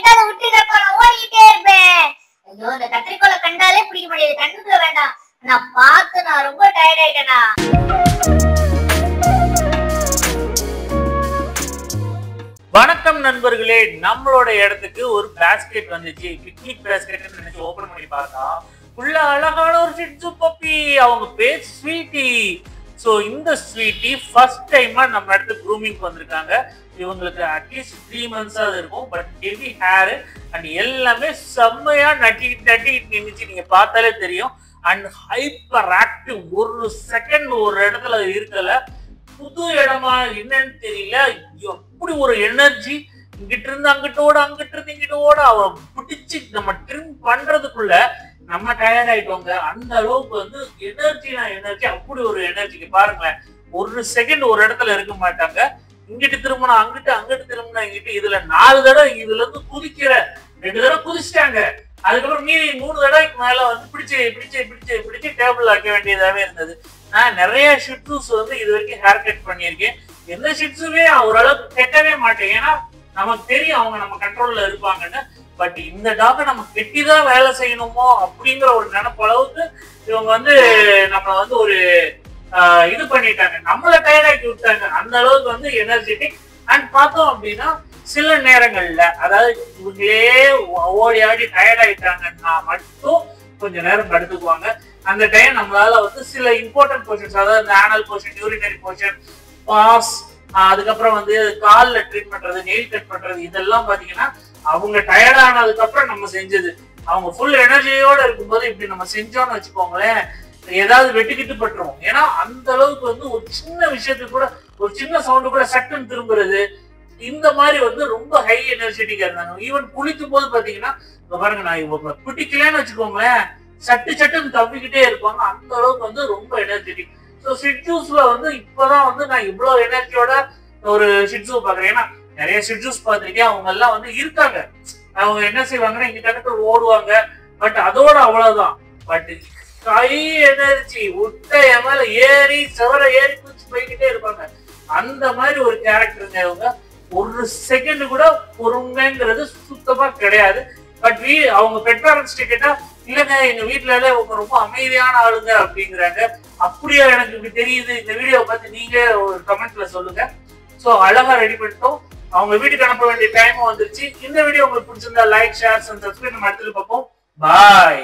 எங்கிட்டாவது விட்டுறப்ப நான் ஓடிட்டே இருப்பேன். ஐயோ இந்த கத்திரிக்கோலை கண்டாலே பிடிக்க முடியாது, கண்ணுக்குள்ள வேண்டாம். நான் பார்த்து நான் ரொம்ப டயர்ட் ஆயிட்டேனா. வணக்கம் நண்பர்களே, நம்மளோட இடத்துக்கு ஒரு பேஸ்கெட் வந்துச்சு. பிக்னிக் பேஸ்கெட் நினைச்சு ஓபன் பண்ணி பார்த்தா உள்ள அழகான ஒரு ஷிட்சு பப்பி. அவங்க பேர் ஸ்வீட்டி. ஸோ இந்த ஸ்வீட்டி ஃபர்ஸ்ட் டைமா நம்ம இடத்துக்கு க்ரூமிங் வந்திருக்காங்க. இவங்களுக்கு அட்லீஸ்ட் 3 months இருக்கும். பட் ஹெவி ஹேர் அண்ட் எல்லாமே செம்மையா நட்டிட்டு நின்றுச்சு. நீங்க பார்த்தாலே தெரியும். And hyper active. ஒரு செகண்ட் ஒரு இடத்துல இருக்கல. புது இடமா என்னன்னு தெரியல. எப்படி ஒரு எனர்ஜி. இங்கிட்ட இருந்து அங்கிட்ட ஓட, அங்கிட்ட இருந்து இங்கிட்ட ஓட. அவ பிடிச்சி நம்ம ட்ரிம் பண்றதுக்குள்ள நம்ம டயர்ட் ஆயிட்டோங்க. அந்த அளவுக்கு வந்து எனர்ஜி அப்படி ஒரு எனர்ஜிக்கு பாருங்களேன். ஒரு செகண்ட் ஒரு இடத்துல இருக்க மாட்டாங்க. இங்கிட்டு திரும்பினா அங்கிட்டு, அங்கிட்டு திரும்பினா இங்கிட்டு. இதுல 4 தடவை இதுல இருந்து குதிக்கிற 2 தடவை குதிச்சிட்டாங்க. அதுக்கப்புறம் மீறி 3 தடவைக்கு மேல வந்து பிடிச்சு டேபிள் வைக்க வேண்டியதாவே இருந்தது. நான் நிறைய ஷிட்ஸூஸ் வந்து இது வரைக்கும் ஹேர் கட் பண்ணியிருக்கேன். எந்த ஷிட்ஸுமே ஓரளவுக்கு கெட்டவே மாட்டேன். ஏன்னா நமக்கு தெரியும் அவங்க நம்ம கண்ட்ரோல்ல இருப்பாங்கன்னு. பட் இந்த டாக்கை நம்ம கெட்டிதான் வேலை செய்யணுமோ அப்படிங்கிற ஒரு நினைப்பு அளவுக்கு இவங்க வந்து நம்மள வந்து ஒரு இது பண்ணிட்டாங்க. நம்மள டயர்டாக்கி விட்டாங்க. அந்த அளவுக்கு வந்து எனர்ஜெட்டிக். அண்ட் பார்த்தோம் அப்படின்னா சில நேரங்கள்ல, அதாவது இவங்களே ஓடி ஆடி டயர்ட் ஆயிட்டாங்கன்னா மட்டும் கொஞ்ச நேரம் படுத்துக்குவாங்க. அந்த டைம் நம்மளால வந்து சில இம்பார்ட்டன்ட் போர்ஷன்ஸ், அதாவது இந்த ஆனல் போர்ஷன், யூரினரி போர்ஷன், பாஸ், அதுக்கப்புறம் வந்து காலில் ட்ரீட் பண்றது, நெயில் கட் பண்றது, இதெல்லாம் பாத்தீங்கன்னா அவங்க டயர்ட் ஆனதுக்கு அப்புறம் நம்ம செஞ்சது. அவங்க ஃபுல் எனர்ஜியோட இருக்கும்போது இப்படி நம்ம செஞ்சோம்னு வச்சுக்கோங்களேன், ஏதாவது வெட்டுக்கிட்டு பட்டுரும். ஏன்னா அந்த அளவுக்கு வந்து ஒரு சின்ன விஷயத்துக்கு கூட, ஒரு சின்ன சவுண்டு கூட சட்டுன்னு திரும்புறது, இந்த மாதிரி வந்து ரொம்ப ஹை எனர்ஜெட்டிக்கா இருந்தாங்க. ஈவன் குளிக்கும் போது பாத்தீங்கன்னா பாருங்க, நான் இவங்க பிடிக்கலன்னு வச்சுக்கோங்களேன், சட்டுன்னு தப்பிக்கிட்டே இருப்பாங்க. அந்த அளவுக்கு வந்து ரொம்ப எனர்ஜெட்டிக். ஸோ ஷிட்சூஸ்ல வந்து இப்பதான் வந்து நான் இவ்வளவு எனர்ஜியோட ஒரு ஷிட்சூ பாக்குறேன். ஏன்னா நிறைய ஷிட்சூஸ் பார்த்திருக்கேன். அவங்க எல்லாம் வந்து இருக்காங்க. அவங்க என்ன செய்வாங்கன்னா இங்க கணக்கு ஓடுவாங்க. பட் அதோட அவ்வளவுதான். பட் ஹை எனர்ஜி விட்ட என் மேல ஏறி செவர ஏறி குச்சி போய்கிட்டே இருப்பாங்க. அந்த மாதிரி ஒரு கேரக்டருங்க இவங்க. ஒரு செகண்ட் கூட பொறுமைங்கிறது சுத்தமா கிடையாது. பட் அவங்க பெட் பேரண்ட்ஸ் கேட்டா இல்லைங்க, எங்க வீட்டுல எல்லாம் இவங்க ரொம்ப அமைதியான ஆளுங்க அப்படிங்கிறாங்க. அப்படியே எனக்கு இப்படி தெரியுது. இந்த வீடியோ பார்த்து நீங்க ஒரு கமெண்ட்ல சொல்லுங்க. சோ அழகா ரெடி பண்ணிட்டோம். அவங்க வீட்டுக்கு அனுப்ப வேண்டிய டைமும் வந்துருச்சு. இந்த வீடியோ உங்களுக்கு பிடிச்சிருந்தா லைக், ஷேர், சப்ஸ்கிரைப். நம்ம அடுத்து பார்ப்போம். பாய்.